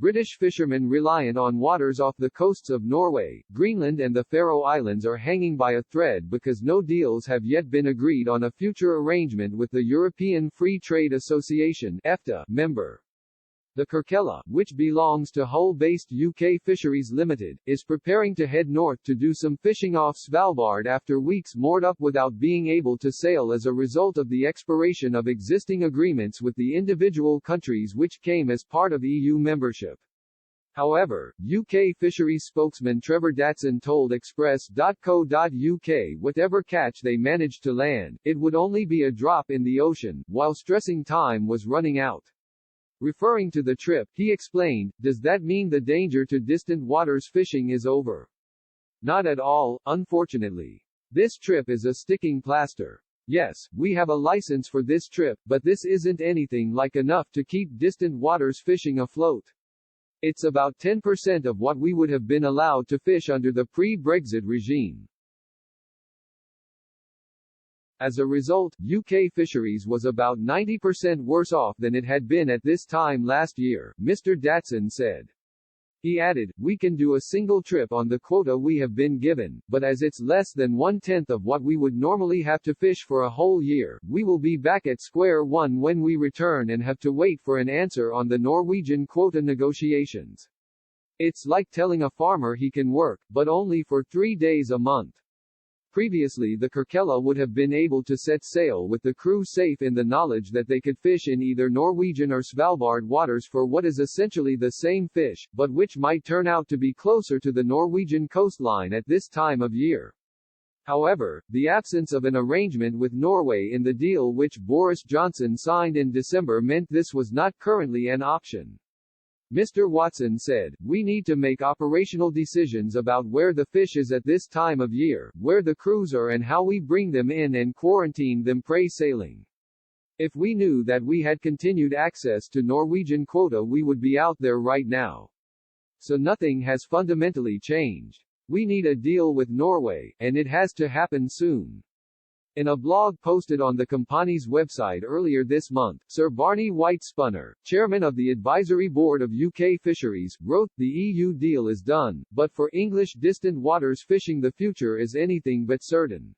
British fishermen reliant on waters off the coasts of Norway, Greenland and the Faroe Islands are hanging by a thread because no deals have yet been agreed on a future arrangement with the European Free Trade Association (EFTA) member. The Kerkella, which belongs to Hull-based UK Fisheries Limited, is preparing to head north to do some fishing off Svalbard after weeks moored up without being able to sail as a result of the expiration of existing agreements with the individual countries which came as part of EU membership. However, UK fisheries spokesman Trevor Datson told Express.co.uk whatever catch they managed to land, it would only be a drop in the ocean, while stressing time was running out. Referring to the trip, he explained, "Does that mean the danger to distant waters fishing is over? Not at all, unfortunately. This trip is a sticking plaster. Yes, we have a license for this trip, but this isn't anything like enough to keep distant waters fishing afloat. It's about 10% of what we would have been allowed to fish under the pre-Brexit regime." As a result, UK fisheries was about 90% worse off than it had been at this time last year, Mr. Datson said. He added, "We can do a single trip on the quota we have been given, but as it's less than 1/10 of what we would normally have to fish for a whole year, we will be back at square one when we return and have to wait for an answer on the Norwegian quota negotiations. It's like telling a farmer he can work, but only for 3 days a month." Previously the Kerkella would have been able to set sail with the crew safe in the knowledge that they could fish in either Norwegian or Svalbard waters for what is essentially the same fish, but which might turn out to be closer to the Norwegian coastline at this time of year. However, the absence of an arrangement with Norway in the deal which Boris Johnson signed in December meant this was not currently an option. Mr. Watson said, "We need to make operational decisions about where the fish is at this time of year, where the crews are and how we bring them in and quarantine them pre-sailing. If we knew that we had continued access to Norwegian quota we would be out there right now. So nothing has fundamentally changed. We need a deal with Norway, and it has to happen soon." In a blog posted on the company's website earlier this month, Sir Barney White-Spunner, chairman of the advisory board of UK Fisheries, wrote, "The EU deal is done, but for English distant waters fishing the future is anything but certain.